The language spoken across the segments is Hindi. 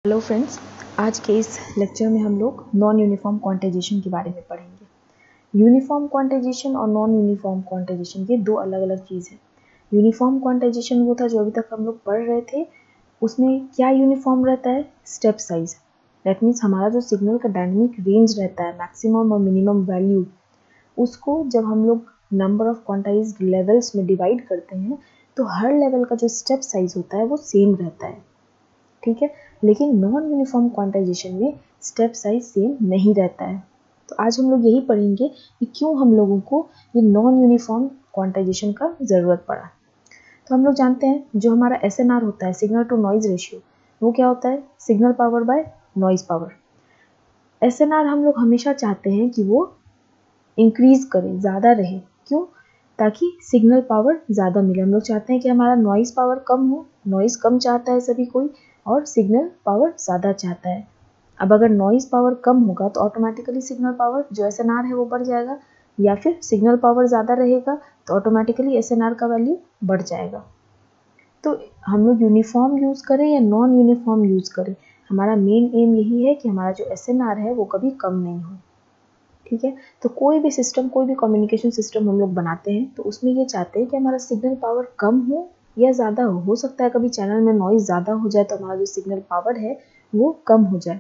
हेलो फ्रेंड्स, आज के इस लेक्चर में हम लोग नॉन यूनिफॉर्म क्वांटाइजेशन के बारे में पढ़ेंगे। यूनिफॉर्म क्वांटाइजेशन और नॉन यूनिफॉर्म क्वांटाइजेशन ये दो अलग अलग चीज़ है। यूनिफॉर्म क्वांटाइजेशन वो था जो अभी तक हम लोग पढ़ रहे थे। उसमें क्या यूनिफॉर्म रहता है? Step size. दैट मीन्स हमारा जो सिग्नल का डायनेमिक रेंज रहता है, मैक्सिमम और मिनिमम वैल्यू, उसको जब हम लोग नंबर ऑफ क्वांटाइज्ड लेवल्स में डिवाइड करते हैं तो हर लेवल का जो स्टेप साइज होता है वो सेम रहता है, ठीक है। लेकिन नॉन यूनिफॉर्म क्वांटाइजेशन में स्टेप साइज सेम नहीं रहता है। तो आज हम लोग यही पढ़ेंगे कि क्यों हम लोगों को ये नॉन यूनिफॉर्म क्वांटाइजेशन का ज़रूरत पड़ा। तो हम लोग जानते हैं जो हमारा SNR होता है, सिग्नल टू नॉइज़ रेशियो, वो क्या होता है? Signal power bye noise power. SNR हम लोग हमेशा चाहते हैं कि वो इंक्रीज़ करे, ज़्यादा रहे। क्यों? ताकि सिग्नल पावर ज़्यादा मिले। हम लोग चाहते हैं कि हमारा नॉइज़ पावर कम हो, नॉइज़ कम चाहता है सभी कोई, और सिग्नल पावर ज़्यादा चाहता है। अब अगर नॉइज़ पावर कम होगा तो ऑटोमेटिकली सिग्नल पावर जो SNR है वो बढ़ जाएगा, या फिर सिग्नल पावर ज़्यादा रहेगा तो ऑटोमेटिकली SNR का वैल्यू बढ़ जाएगा। तो हम लोग यूनिफॉर्म यूज़ करें या नॉन यूनिफॉर्म यूज़ करें, हमारा मेन एम यही है कि हमारा जो SNR है वो कभी कम नहीं हो, ठीक है। तो कोई भी सिस्टम, कोई भी कम्युनिकेशन सिस्टम हम लोग बनाते हैं तो उसमें ये चाहते हैं कि हमारा सिग्नल पावर कम हो या ज़्यादा हो सकता है कभी चैनल में नॉइज़ ज़्यादा हो जाए तो हमारा जो सिग्नल पावर है वो कम हो जाए।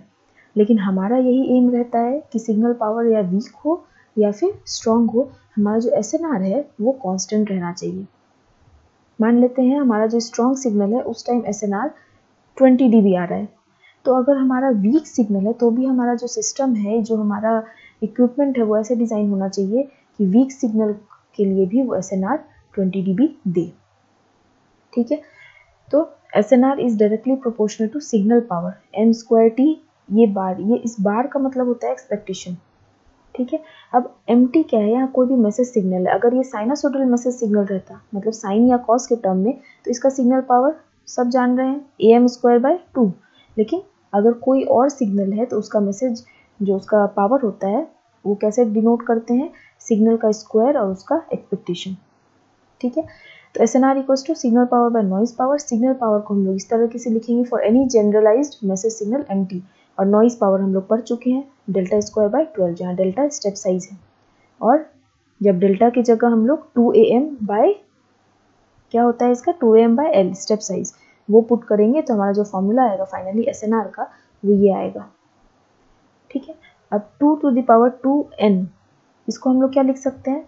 लेकिन हमारा यही एम रहता है कि सिग्नल पावर या वीक हो या फिर स्ट्रॉन्ग हो, हमारा जो SNR है वो कांस्टेंट रहना चाहिए। मान लेते हैं हमारा जो स्ट्रॉन्ग सिग्नल है उस टाइम SNR 20 dB आ रहा है, तो अगर हमारा वीक सिग्नल है तो भी हमारा जो सिस्टम है, जो हमारा इक्विपमेंट है, वो ऐसे डिज़ाइन होना चाहिए कि वीक सिग्नल के लिए भी वो SNR 20 dB दे, ठीक है। तो SNR is directly proportional to signal power m²t। ये इस बार का मतलब होता है एक्सपेक्टेशन, ठीक है। अब mt क्या है? यहाँ कोई भी मैसेज सिग्नल है। अगर ये साइनसोइडल मैसेज सिग्नल रहता, मतलब साइन या कॉस के टर्म में, तो इसका सिग्नल पावर सब जान रहे हैं am²/2। लेकिन अगर कोई और सिग्नल है तो उसका मैसेज, जो उसका पावर होता है, वो कैसे डिनोट करते हैं? सिग्नल का स्क्वायर और उसका एक्सपेक्टेशन, ठीक है। तो SNR equals to signal power by noise power. Signal power को हम लोग इस तरीके से लिखेंगे for any generalised message signal MT, और नॉइज पावर हम लोग पढ़ चुके हैं ∆²/12, जहाँ डेल्टा स्टेप साइज है। और जब डेल्टा की जगह हम लोग 2am बाय, क्या होता है इसका, 2am/L स्टेप साइज, वो पुट करेंगे तो हमारा जो फॉर्मूला आएगा फाइनली SNR का, वो ये आएगा, ठीक है। अब 2⁻²n, इसको हम लोग क्या लिख सकते हैं?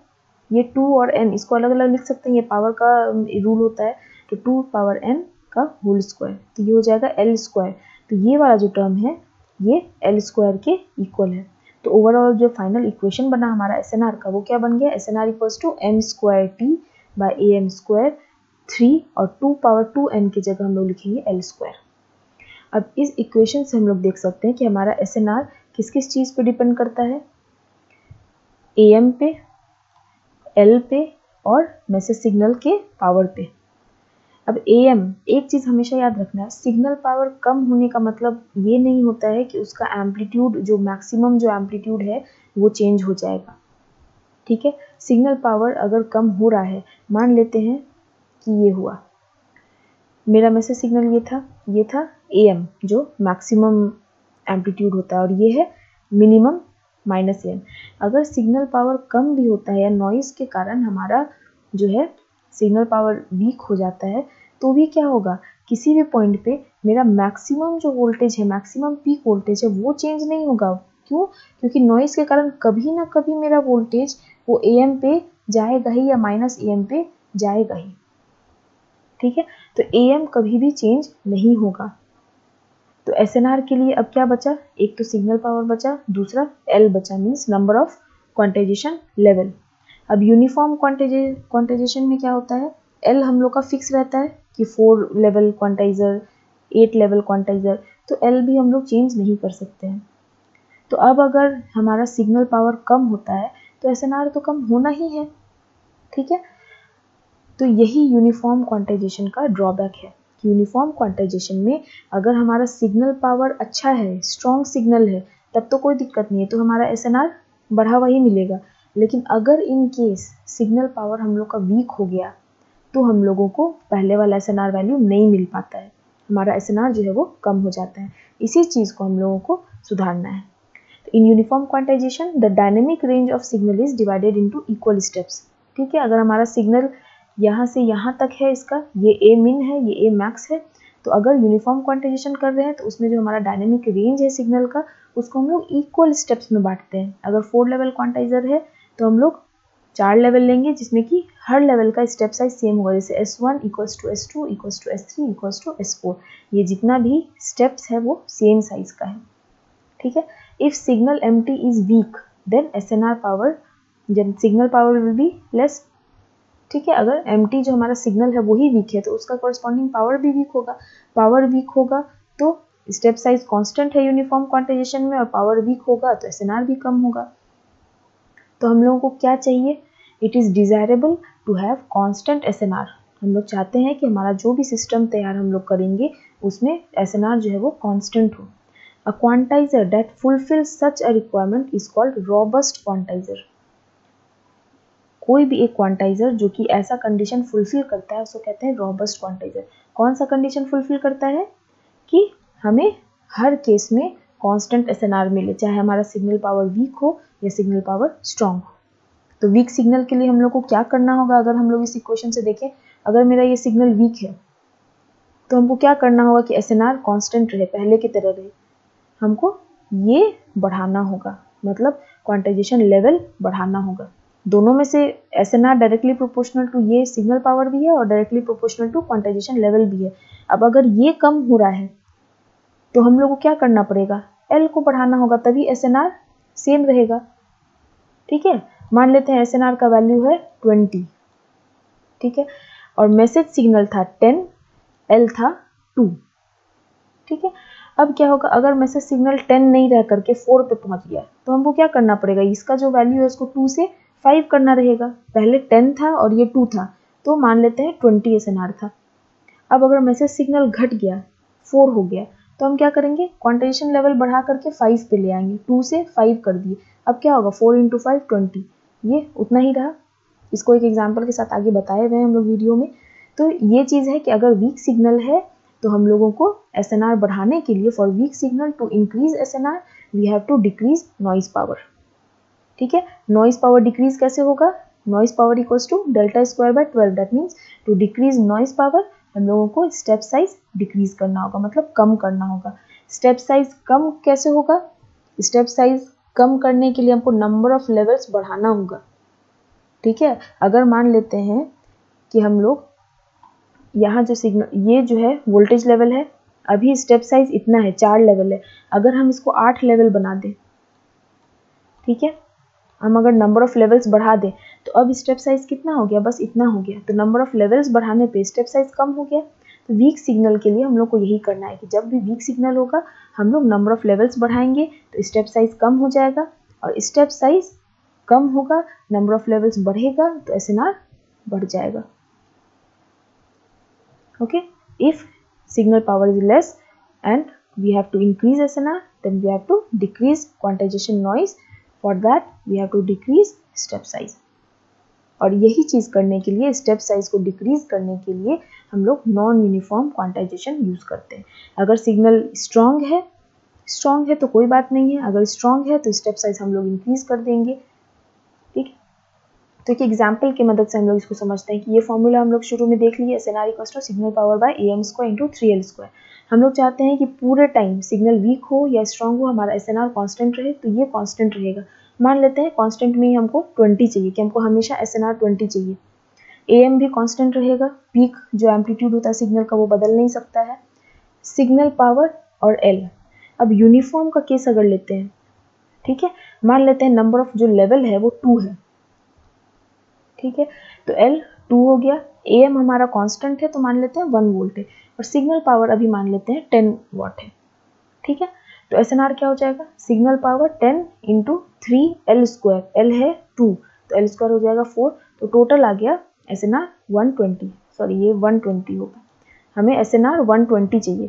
ये 2 और n इसको अलग अलग लिख सकते हैं, ये पावर का रूल होता है। तो 2 पावर n का होल स्क्वायर, तो ये हो जाएगा L²। तो ये वाला जो टर्म है ये L² के इक्वल है। तो ओवरऑल जो फाइनल इक्वेशन बना हमारा SNR का, वो क्या बन गया? SNR इक्वल्स टू m²t/am², 3 और 2 पावर 2n की जगह हम लोग लिखेंगे L²। अब इस इक्वेशन से हम लोग देख सकते हैं कि हमारा SNR किस किस चीज़ पे डिपेंड करता है? AM पे, L पे और मैसेज सिग्नल के पावर पे। अब AM, एक चीज़ हमेशा याद रखना है, सिग्नल पावर कम होने का मतलब ये नहीं होता है कि उसका एम्पलीट्यूड, जो मैक्सिमम जो एम्पलीट्यूड है, वो चेंज हो जाएगा, ठीक है। सिग्नल पावर अगर कम हो रहा है, मान लेते हैं कि ये हुआ, मेरा मैसेज सिग्नल ये था AM जो मैक्सिमम एम्पलीट्यूड होता है, और ये है मिनिमम -AM। अगर सिग्नल पावर कम भी होता है या नॉइज़ के कारण हमारा जो है सिग्नल पावर वीक हो जाता है, तो भी क्या होगा? किसी भी पॉइंट पे मेरा मैक्सिमम जो वोल्टेज है, मैक्सिमम पीक वोल्टेज है, वो चेंज नहीं होगा। क्यों? क्योंकि नॉइज़ के कारण कभी ना कभी मेरा वोल्टेज वो AM पे जाएगा ही या -AM पे जाएगा ही, ठीक है। तो AM कभी भी चेंज नहीं होगा। तो SNR के लिए अब क्या बचा? एक तो सिग्नल पावर बचा, दूसरा L बचा, means number of quantization level. अब यूनिफॉर्म क्वांटाइजेशन में क्या होता है? L हम लोग का फिक्स रहता है कि 4 लेवल क्वांटाइजर, 8 लेवल क्वांटाइजर, तो L भी हम लोग चेंज नहीं कर सकते हैं। तो अब अगर हमारा सिग्नल पावर कम होता है तो SNR तो कम होना ही है, ठीक है। तो यही यूनिफॉर्म क्वांटाइजेशन का ड्रॉबैक है। यूनिफॉर्म क्वांटाइजेशन में अगर हमारा सिग्नल पावर अच्छा है, स्ट्रॉन्ग सिग्नल है, तब तो कोई दिक्कत नहीं है, तो हमारा SNR बढ़ा हुआ ही मिलेगा। लेकिन अगर इन केस सिग्नल पावर हम लोग का वीक हो गया तो हम लोगों को पहले वाला SNR वैल्यू नहीं मिल पाता है। हमारा SNR जो है वो कम हो जाता है। इसी चीज़ को हम लोगों को सुधारना है। In uniform quantization the dynamic range of signal is divided into equal steps. ठीक है, अगर हमारा सिग्नल यहाँ से यहाँ तक है, इसका ये ए मिन है, ये ए मैक्स है, तो अगर यूनिफॉर्म क्वांटाइजेशन कर रहे हैं तो उसमें जो हमारा डायनेमिक रेंज है सिग्नल का, उसको हम लोग इक्वल स्टेप्स में बांटते हैं। अगर 4 लेवल क्वांटाइजर है तो हम लोग 4 लेवल लेंगे, जिसमें कि हर लेवल का स्टेप साइज सेम होगा, जैसे S1 equals to S2 equals to S3 equals to S4। ये जितना भी स्टेप्स है वो सेम साइज का है। ठीक है, if signal empty is weak then SNR power, signal power will be less. ठीक है, अगर एम्प्टी जो हमारा सिग्नल है वही वीक है तो उसका कॉरस्पॉन्डिंग पावर भी वीक होगा। पावर वीक होगा तो स्टेप साइज कांस्टेंट है यूनिफॉर्म क्वांटाइजेशन में, और पावर वीक होगा तो SNR भी कम होगा। तो हम लोगों को क्या चाहिए? It is desirable to have constant SNR। हम लोग चाहते हैं कि हमारा जो भी सिस्टम तैयार हम लोग करेंगे उसमें SNR जो है वो कांस्टेंट हो। A quantizer that fulfills such a requirement is called robust quantizer. कोई भी एक क्वांटाइजर जो कि ऐसा कंडीशन फुलफिल करता है उसको कहते हैं रोबस्ट क्वांटाइजर। कौन सा कंडीशन फुलफिल करता है? कि हमें हर केस में कांस्टेंट SNR मिले, चाहे हमारा सिग्नल पावर वीक हो या सिग्नल पावर स्ट्रांग हो। तो वीक सिग्नल के लिए हम लोग को क्या करना होगा? अगर हम लोग इस इक्वेशन से देखें, अगर मेरा ये सिग्नल वीक है तो हमको क्या करना होगा कि SNR कांस्टेंट रहे, पहले की तरह रहे। हमको ये बढ़ाना होगा, मतलब क्वांटाइजेशन लेवल बढ़ाना होगा। दोनों में से SNR डायरेक्टली प्रोपोर्शनल टू ये सिग्नल पावर भी है और directly proportional to quantisation level भी है। अब अगर ये कम हो रहा है तो हम लोग को क्या करना पड़ेगा? L को बढ़ाना होगा, तभी SNR सेम रहेगा। ठीक है, मान लेते हैं SNR का वैल्यू है 20। ठीक है, और मैसेज सिग्नल था 10, L था 2। ठीक है, अब क्या होगा? अगर मैसेज सिग्नल 10 नहीं रह करके 4 पे पहुंच गया तो हमको क्या करना पड़ेगा? इसका जो वैल्यू है उसको 2 से 5 करना रहेगा। पहले 10 था और ये 2 था, तो मान लेते हैं 20 SNR था। अब अगर मैसेज सिग्नल घट गया, 4 हो गया, तो हम क्या करेंगे? क्वांटाइजेशन लेवल बढ़ा करके 5 पे ले आएंगे, 2 से 5 कर दिए। अब क्या होगा? 4 × 5 20, ये उतना ही रहा। इसको एक एग्जाम्पल के साथ आगे बताए हुए हैं हम लोग वीडियो में। तो ये चीज़ है कि अगर वीक सिग्नल है तो हम लोगों को SNR बढ़ाने के लिए, for weak signal to increase SNR we have to decrease noise power. ठीक है, नॉइज पावर डिक्रीज कैसे होगा? Noise power equals to delta square by 12। That means to decrease noise power हम लोगों को स्टेप साइज डिक्रीज करना होगा, मतलब कम करना होगा। स्टेप साइज कम कैसे होगा? स्टेप साइज कम करने के लिए हमको नंबर ऑफ लेवल्स बढ़ाना होगा। ठीक है, अगर मान लेते हैं कि हम लोग यहाँ जो सिग्नल, ये जो है वोल्टेज लेवल है, अभी स्टेप साइज इतना है, 4 लेवल है। अगर हम इसको 8 लेवल बना दें, ठीक है, हम अगर नंबर ऑफ लेवल्स बढ़ा दें तो अब स्टेप साइज कितना हो गया? बस इतना हो गया। तो नंबर ऑफ लेवल्स बढ़ाने पे स्टेप साइज कम हो गया। तो वीक सिग्नल के लिए हम लोग को यही करना है कि जब भी वीक सिग्नल होगा हम लोग नंबर ऑफ लेवल्स बढ़ाएंगे तो स्टेप साइज कम हो जाएगा, और स्टेप साइज कम होगा, नंबर ऑफ लेवल्स बढ़ेगा तो SNR बढ़ जाएगा। Okay, if signal power is less and we have to increase SNR, then we have to decrease quantization noise. For that we have to decrease step size. और यही चीज़ करने के लिए, स्टेप साइज को डिक्रीज करने के लिए हम लोग नॉन यूनिफॉर्म क्वांटाइजेशन यूज करते हैं। अगर सिग्नल स्ट्रॉन्ग है तो कोई बात नहीं है, अगर स्ट्रॉन्ग है तो स्टेप साइज हम लोग इंक्रीज कर देंगे। ठीक, तो एक एग्जाम्पल की मदद से हम लोग इसको समझते हैं कि ये फॉर्मूला हम लोग शुरू में देख लिए, SNR equals to signal power by AM² × 3L²। हम लोग चाहते हैं कि पूरे टाइम सिग्नल वीक हो या स्ट्रांग हो, हमारा SNR कांस्टेंट रहे, तो ये कांस्टेंट रहेगा। मान लेते हैं कांस्टेंट में ही हमको 20 चाहिए, कि हमको हमेशा SNR 20 चाहिए। AM भी कांस्टेंट रहेगा, पीक जो एम्पलीट्यूड होता है सिग्नल का वो बदल नहीं सकता है। सिग्नल पावर और L। अब यूनिफॉर्म का केस अगर लेते हैं, ठीक है, मान लेते हैं नंबर ऑफ जो लेवल है वो 2 है। ठीक है, तो L 2 हो गया, AM हमारा कांस्टेंट है तो मान लेते हैं 1 वोल्ट है, और सिग्नल पावर अभी मान लेते हैं 10 वाट है। ठीक है, तो SNR क्या हो जाएगा? Signal power 10 × 3L²। L है 2 तो L² हो जाएगा 4, तो टोटल आ गया SNR 120। सॉरी, ये 120 होगा, हमें SNR 120 चाहिए,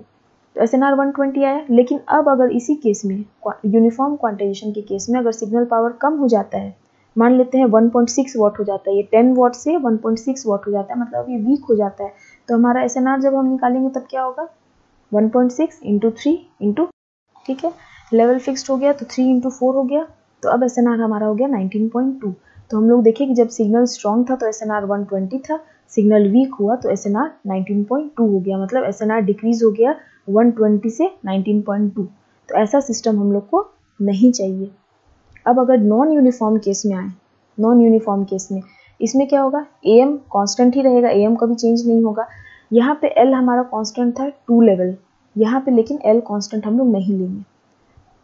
तो SNR 120 आया। लेकिन अब अगर इसी केस में, यूनिफॉर्म क्वांटाइजेशन के केस में, अगर सिग्नल पावर कम हो जाता है, मान लेते हैं 1.6 वाट हो जाता है, ये 10 वाट से 1.6 वाट हो जाता है, मतलब ये वीक हो जाता है, तो हमारा SNR जब हम निकालेंगे तब क्या होगा? 1.6 इंटू 3 इंटू, ठीक है, लेवल फिक्स्ड हो गया तो 3 इंटू 4 हो गया, तो अब SNR हमारा हो गया 19.2। तो हम लोग देखें कि जब सिग्नल स्ट्रॉन्ग था तो SNR 120 था, सिग्नल वीक हुआ तो SNR 19.2 हो गया, मतलब SNR डिक्रीज हो गया 120 से 19.2। तो ऐसा सिस्टम हम लोग को नहीं चाहिए। अब अगर नॉन यूनिफॉर्म केस में आए, नॉन यूनिफॉर्म केस में इसमें क्या होगा, AM कांस्टेंट ही रहेगा, AM कभी चेंज नहीं होगा। यहाँ पे L हमारा कांस्टेंट था 2 लेवल, यहाँ पे लेकिन L कांस्टेंट हम लोग नहीं लेंगे,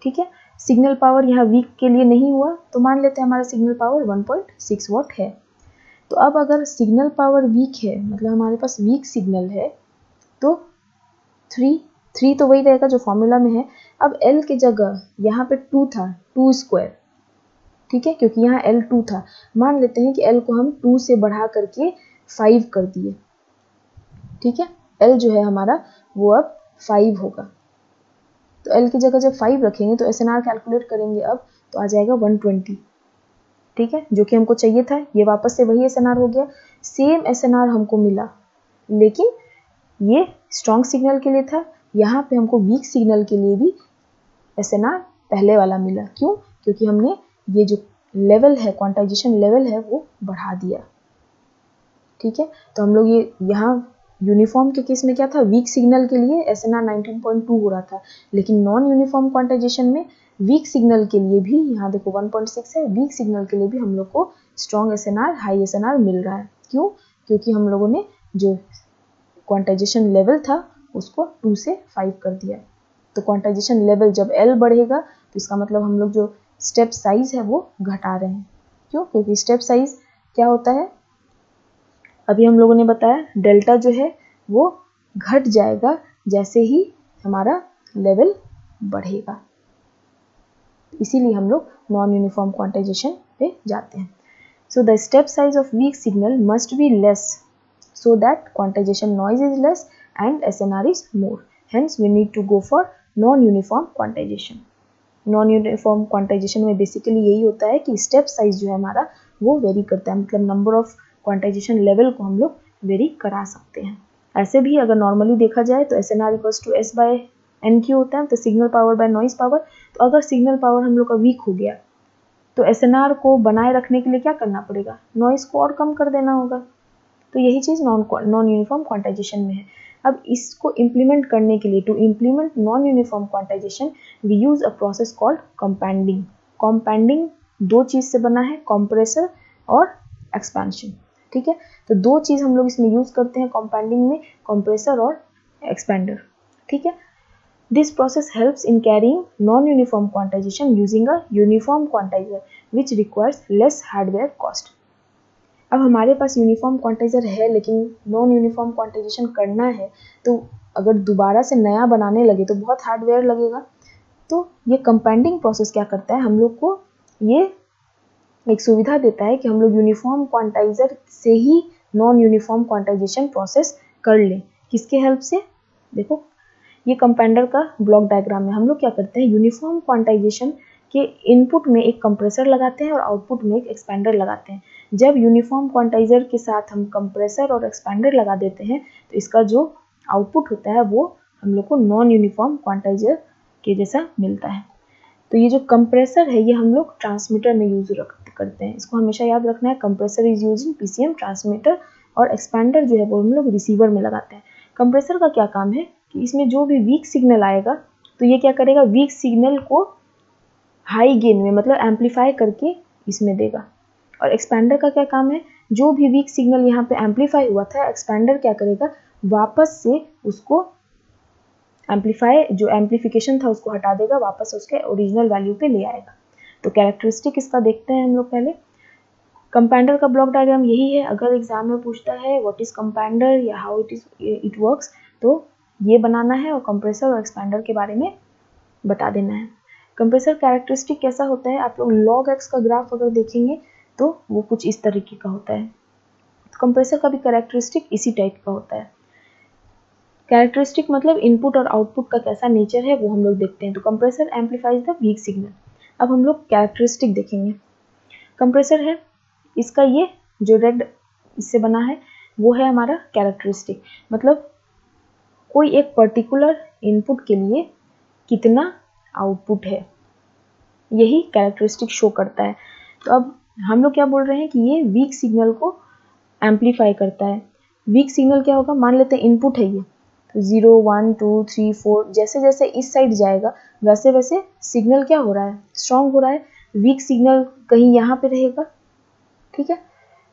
ठीक है। सिग्नल पावर यहाँ वीक के लिए नहीं हुआ तो मान लेते हैं हमारा सिग्नल पावर 1.6 वॉट है। तो अब अगर सिग्नल पावर वीक है, मतलब हमारे पास वीक सिग्नल है, तो 3 तो वही रहेगा जो फॉर्मूला में है। अब L की जगह यहाँ पे 2 था, 2 स्क्वायर, ठीक है, क्योंकि यहाँ L 2 था। मान लेते हैं कि L को हम 2 से बढ़ा करके 5 कर दिए, ठीक है, L जो है हमारा वो अब 5 होगा। तो L की जगह जब 5 रखेंगे तो SNR कैलकुलेट करेंगे अब, तो आ जाएगा 120, ठीक है, जो कि हमको चाहिए था। ये वापस से वही SNR हो गया, सेम SNR हमको मिला, लेकिन ये स्ट्रॉन्ग सिग्नल के लिए था, यहाँ पे हमको वीक सिग्नल के लिए भी SNR पहले वाला मिला। क्यों? क्योंकि हमने ये जो लेवल है, क्वांटाइजेशन लेवल है, वो बढ़ा दिया, ठीक है। तो हम लोग ये यहाँ यूनिफॉर्म के केस में क्या था, वीक सिग्नल के लिए SNR 19.2 हो रहा था, लेकिन नॉन यूनिफॉर्म क्वांटाइजेशन में वीक सिग्नल के लिए भी, यहाँ देखो 1.6 है, वीक सिग्नल के लिए भी हम लोग को स्ट्रॉन्ग SNR, हाई SNR मिल रहा है। क्यों? क्योंकि हम लोगों ने जो क्वांटाइजेशन लेवल था उसको 2 से 5 कर दिया। तो क्वांटाइजेशन लेवल जब L बढ़ेगा तो इसका मतलब हम लोग जो स्टेप साइज है वो घटा रहे हैं। क्यों? क्योंकि स्टेप साइज क्या होता है, अभी हम लोगों ने बताया, डेल्टा जो है वो घट जाएगा जैसे ही हमारा लेवल बढ़ेगा, इसीलिए हम लोग नॉन यूनिफॉर्म क्वांटाइजेशन पे जाते हैं। So the step size of weak signal must be less so that quantization noise is less and SNR is more. Hence we need to go for non-uniform quantization. Non-uniform quantization में बेसिकली यही होता है कि स्टेप साइज जो है हमारा वो वेरी करता है, मतलब नंबर ऑफ क्वांटाइजेशन लेवल को हम लोग वेरी करा सकते हैं। ऐसे भी अगर नॉर्मली देखा जाए तो SNR equals to S by NQ होता है, तो signal power by noise power. तो अगर सिग्नल पावर हम लोग का वीक हो गया तो SNR को बनाए रखने के लिए क्या करना पड़ेगा, नॉइज को और कम कर देना होगा। तो यही चीज़ नॉन यूनिफॉर्म क्वांटाइजेशन में है। अब इसको इम्प्लीमेंट करने के लिए, to implement non uniform quantisation we use a process called compounding. Compounding दो चीज़ से बना है, कंप्रेसर और एक्सपेंशन, ठीक है। तो दो चीज़ हम लोग इसमें यूज करते हैं कंपाउंडिंग में, कंप्रेसर और एक्सपेंडर, ठीक है। This process helps in carrying non-uniform quantization using a uniform quantizer, which requires less hardware cost. अब हमारे पास यूनिफॉर्म क्वांटाइजर है लेकिन नॉन यूनिफॉर्म क्वांटाइजेशन करना है, तो अगर दोबारा से नया बनाने लगे तो बहुत हार्डवेयर लगेगा। तो ये कंपाउंडिंग प्रोसेस क्या करता है, हम लोग को ये एक सुविधा देता है कि हम लोग यूनिफॉर्म क्वांटाइजर से ही नॉन यूनिफॉर्म क्वांटाइजेशन प्रोसेस कर लें। किसके हेल्प से? देखो ये कंपाउंडर का ब्लॉक डायग्राम में हम लोग क्या करते हैं, यूनिफॉर्म क्वांटाइजेशन के इनपुट में एक कंप्रेसर लगाते हैं और आउटपुट में एक एक्सपेंडर लगाते हैं। जब यूनिफॉर्म क्वांटाइजर के साथ हम कंप्रेसर और एक्सपेंडर लगा देते हैं तो इसका जो आउटपुट होता है वो हम लोग को नॉन यूनिफॉर्म क्वांटाइजर के जैसा मिलता है। तो ये जो कंप्रेसर है ये हम लोग ट्रांसमीटर में यूज करते हैं, इसको हमेशा याद रखना है। Compressor is use in PCM transmitter, और एक्सपेंडर जो है वो हम लोग रिसीवर में लगाते हैं। कंप्रेसर का क्या काम है कि इसमें जो भी वीक सिग्नल आएगा तो ये क्या करेगा, वीक सिग्नल को हाई गेन में, मतलब एम्पलीफाई करके इसमें देगा। और एक्सपेंडर का क्या काम है, जो भी वीक सिग्नल यहाँ पे एम्पलीफाई हुआ था, एक्सपेंडर क्या करेगा, वापस से उसको एम्पलीफाई, जो एम्पलीफिकेशन था उसको हटा देगा, वापस उसके ओरिजिनल वैल्यू पे ले आएगा। तो कैरेक्टरिस्टिक इसका देखते हैं हम लोग पहले। कंपाउंडर का ब्लॉक डायग्राम यही है। अगर एग्जाम में पूछता है व्हाट इज कंपाउंडर या हाउ इट वर्क्स, तो ये बनाना है और कंप्रेसर और एक्सपेंडर के बारे में बता देना है। कंप्रेसर कैरेक्टरिस्टिक कैसा होता है, आप लोग log x का ग्राफ अगर देखेंगे तो वो कुछ इस तरीके का होता है। तो कंप्रेसर का भी कैरेक्टरिस्टिक इसी टाइप का होता है। कैरेक्टरिस्टिक मतलब इनपुट और आउटपुट का कैसा नेचर है वो हम लोग देखते हैं। तो compressor amplifies the weak signal. अब हम लोग कैरेक्टरिस्टिक देखेंगे। कंप्रेसर है, इसका ये जो रेड इससे बना है वो है हमारा कैरेक्टरिस्टिक, मतलब कोई एक पर्टिकुलर इनपुट के लिए कितना आउटपुट है, यही कैरेक्टरिस्टिक शो करता है। तो अब हम लोग क्या बोल रहे हैं कि ये वीक सिग्नल को एम्पलीफाई करता है। वीक सिग्नल क्या होगा, मान लेते हैं इनपुट है ये, तो 0 1 2 3 4 जैसे जैसे इस साइड जाएगा वैसे वैसे सिग्नल क्या हो रहा है, स्ट्रॉन्ग हो रहा है। वीक सिग्नल कहीं यहाँ पे रहेगा, ठीक है।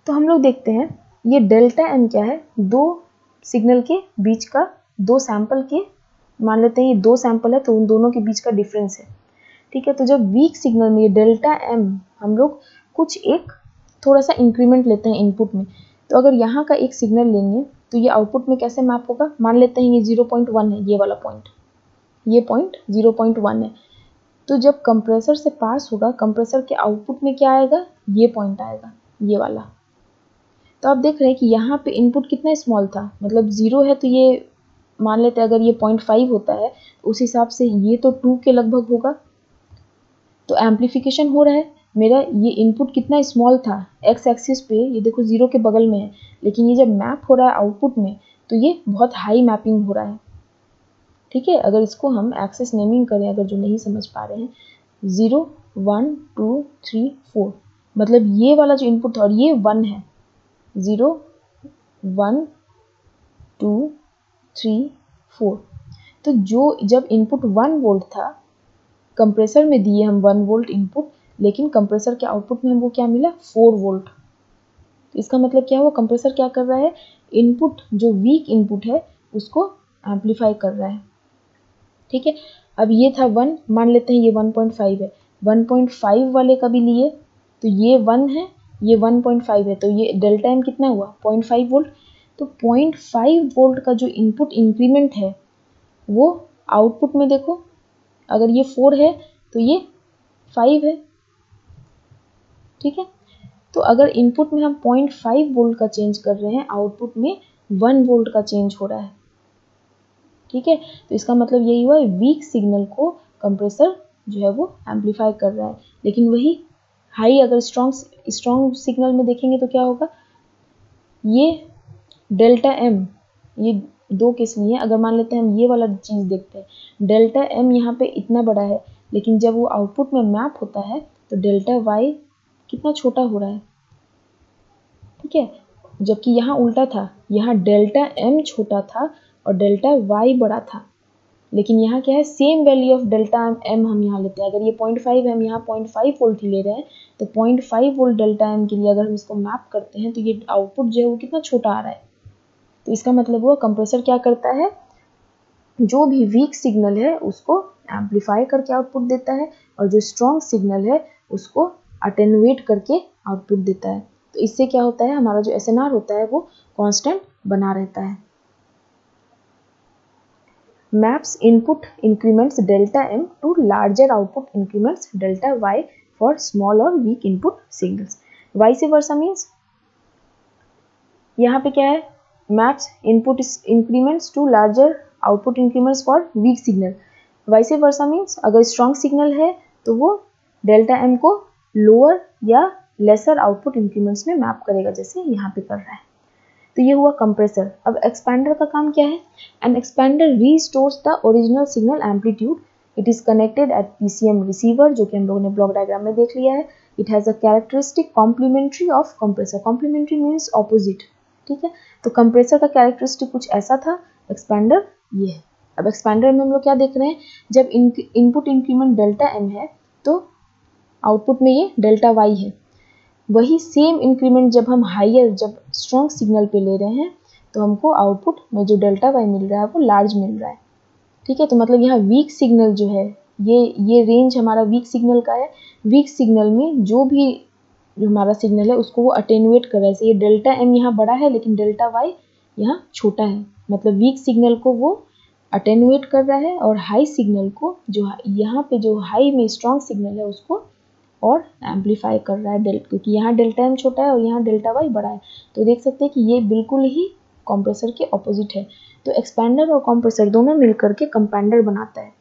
तो हम लोग देखते हैं ये डेल्टा एम क्या है, दो सिग्नल के बीच का, दो सैंपल के, मान लेते हैं ये दो सैंपल है तो उन दोनों के बीच का डिफरेंस है, ठीक है। तो जब वीक सिग्नल में ये डेल्टा एम हम लोग कुछ एक थोड़ा सा इंक्रीमेंट लेते हैं इनपुट में, तो अगर यहाँ का एक सिग्नल लेंगे तो ये आउटपुट में कैसे मैप होगा, मान लेते हैं ये 0.1 है, ये वाला पॉइंट, ये पॉइंट 0.1 है। तो जब कंप्रेसर से पास होगा, कंप्रेसर के आउटपुट में क्या आएगा, ये पॉइंट आएगा, ये वाला। तो आप देख रहे हैं कि यहाँ पे इनपुट कितना स्मॉल था, मतलब 0 है तो ये मान लेते हैं अगर ये 0.5 होता है तो उस हिसाब से ये तो 2 के लगभग होगा। तो एम्पलीफिकेशन हो रहा है मेरा, ये इनपुट कितना स्मॉल था, एक्स एक्सिस पे ये देखो 0 के बगल में है, लेकिन ये जब मैप हो रहा है आउटपुट में तो ये बहुत हाई मैपिंग हो रहा है, ठीक है। अगर इसको हम एक्सेस नेमिंग करें, अगर जो नहीं समझ पा रहे हैं, 0 1 2 3 4 मतलब ये वाला जो इनपुट था और ये 1 है, 0 1 2 3 4। तो जो जब इनपुट 1 वोल्ट था, कंप्रेसर में दिए हम 1 वोल्ट इनपुट, लेकिन कंप्रेसर के आउटपुट में हमको क्या मिला, 4 वोल्ट। तो इसका मतलब क्या हुआ, कंप्रेसर क्या कर रहा है, इनपुट जो वीक इनपुट है उसको एम्पलीफाई कर रहा है, ठीक है। अब ये था 1, मान लेते हैं ये 1.5 है, 1.5 वाले का भी लिए तो ये 1 है, ये 1.5 है, तो ये डेल्टा एम कितना हुआ, 0.5 वोल्ट। तो 0.5 वोल्ट का जो इनपुट इंक्रीमेंट है वो आउटपुट में देखो, अगर ये 4 है तो ये 5 है, ठीक है। तो अगर इनपुट में हम 0.5 वोल्ट का चेंज कर रहे हैं, आउटपुट में 1 वोल्ट का चेंज हो रहा है, ठीक है। तो इसका मतलब यही हुआ, वीक सिग्नल को कंप्रेसर जो है वो एम्पलीफाई कर रहा है। लेकिन वही हाई अगर स्ट्रॉन्ग सिग्नल में देखेंगे तो क्या होगा, ये डेल्टा एम, ये दो केस लिए, अगर मान लेते हैं हम ये वाला चीज़ देखते हैं, डेल्टा एम यहाँ पे इतना बड़ा है, लेकिन जब वो आउटपुट में मैप होता है तो डेल्टा वाई कितना छोटा हो रहा है, ठीक है। जबकि यहाँ उल्टा था, यहाँ डेल्टा एम छोटा था और डेल्टा वाई बड़ा था, लेकिन यहाँ क्या है, same value of delta M हम यहाँ लेते हैं। अगर ये 0.5 है, हम यहाँ 0.5 वोल्ट ही ले रहे हैं, तो 0.5 वोल्ट डेल्टा एम के लिए अगर हम इसको मैप करते हैं तो ये आउटपुट जो है वो कितना छोटा आ रहा है। तो इसका मतलब हुआ कंप्रेसर क्या करता है, जो भी वीक सिग्नल है उसको एम्पलीफाई करके आउटपुट देता है, और जो स्ट्रॉन्ग सिग्नल है उसको अटेनुएट करके आउटपुट देता है। तो इससे क्या होता है, हमारा जो एसएनआर होता है वो कांस्टेंट बना रहता है। Maps input increments delta M to larger output increments delta Y for small और weak input signals. Vice versa means यहाँ पे क्या है, maps input increments to larger output increments for weak signal. Vice versa means अगर स्ट्रॉन्ग सिग्नल है तो वो डेल्टा एम को लोअर या लेसर आउटपुट इंक्रीमेंट्स में मैप करेगा, जैसे यहाँ पे कर रहा है। तो ये हुआ कंप्रेसर। अब एक्सपैंडर का काम क्या है, an expander restores the original signal amplitude, it is connected at PCM receiver, जो कि हम लोगों ने ब्लॉक डायग्राम में देख लिया है। It has a characteristic complementary of compressor, complementary means opposite, ठीक है। तो कंप्रेसर का कैरेक्टरिस्टिक कुछ ऐसा था, एक्सपैंडर ये है। अब एक्सपैंडर में हम लोग क्या देख रहे हैं, जब इनपुट इंक्रीमेंट डेल्टा एम है तो आउटपुट में ये डेल्टा वाई है। वही सेम इंक्रीमेंट जब हम हायर, जब स्ट्रॉन्ग सिग्नल पे ले रहे हैं तो हमको आउटपुट में जो डेल्टा वाई मिल रहा है वो लार्ज मिल रहा है, ठीक है। तो मतलब यहाँ वीक सिग्नल जो है, ये रेंज हमारा वीक सिग्नल का है। वीक सिग्नल में जो भी जो हमारा सिग्नल है उसको वो अटेनुएट कर रहा है। ये डेल्टा एम यहाँ बड़ा है लेकिन डेल्टा वाई यहाँ छोटा है, मतलब वीक सिग्नल को वो अटेनुएट कर रहा है, और हाई सिग्नल को, जो यहाँ पे जो हाई में स्ट्रॉन्ग सिग्नल है उसको और एम्पलीफाई कर रहा है, क्योंकि यहाँ डेल्टा एम छोटा है और यहाँ डेल्टा वाई बड़ा है। तो देख सकते हैं कि ये बिल्कुल ही कंप्रेसर के ऑपोजिट है। तो एक्सपैंडर और कंप्रेसर दोनों मिलकर के कंपैंडर बनाता है।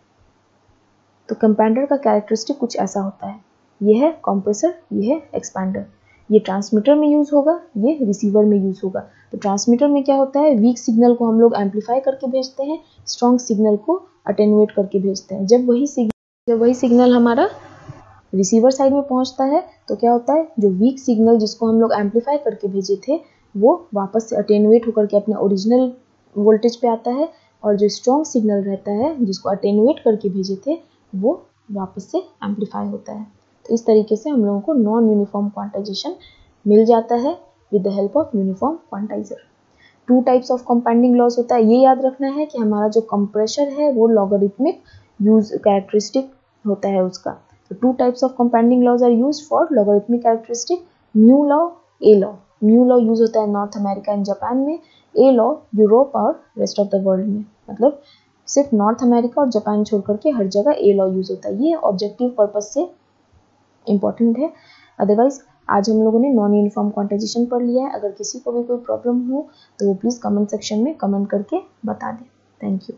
तो कंपैंडर का कैरेक्टरिस्टिक कुछ ऐसा होता है, ये है कंप्रेसर, ये है एक्सपैंडर। ये ट्रांसमीटर में यूज़ होगा, ये रिसीवर में यूज़ होगा। तो ट्रांसमीटर में क्या होता है, वीक सिग्नल को हम लोग एम्पलीफाई करके भेजते हैं, स्ट्रॉन्ग सिग्नल को अटेनुएट करके भेजते हैं। जब वही सिग्नल हमारा रिसीवर साइड में पहुंचता है तो क्या होता है, जो वीक सिग्नल जिसको हम लोग एम्पलीफाई करके भेजे थे वो वापस से अटेनुएट होकर के अपने ओरिजिनल वोल्टेज पे आता है, और जो स्ट्रॉन्ग सिग्नल रहता है जिसको अटेनुएट करके भेजे थे वो वापस से एम्पलीफाई होता है। तो इस तरीके से हम लोगों को नॉन यूनिफॉर्म क्वांटाइजेशन मिल जाता है with the help of uniform quantizer. 2 types of compounding loss होता है। ये याद रखना है कि हमारा जो कंप्रेशर है वो लॉगरिथमिक यूज कैरेक्टरिस्टिक होता है उसका। तो 2 types of compounding laws are used for logarithmic characteristic, mu law, A law. Mu law use होता है नॉर्थ अमेरिका एंड जापान में, ए लॉ यूरोप और रेस्ट ऑफ द वर्ल्ड में। मतलब सिर्फ नॉर्थ अमेरिका और जापान छोड़ करके हर जगह ए लॉ यूज होता है। ये ऑब्जेक्टिव पर्पज से इम्पॉर्टेंट है। अदरवाइज आज हम लोगों ने नॉन यूनिफॉर्म क्वांटाइजेशन पढ़ लिया है। अगर किसी को भी कोई प्रॉब्लम हो तो वो प्लीज़ कमेंट सेक्शन में कमेंट करके बता दें। Thank you.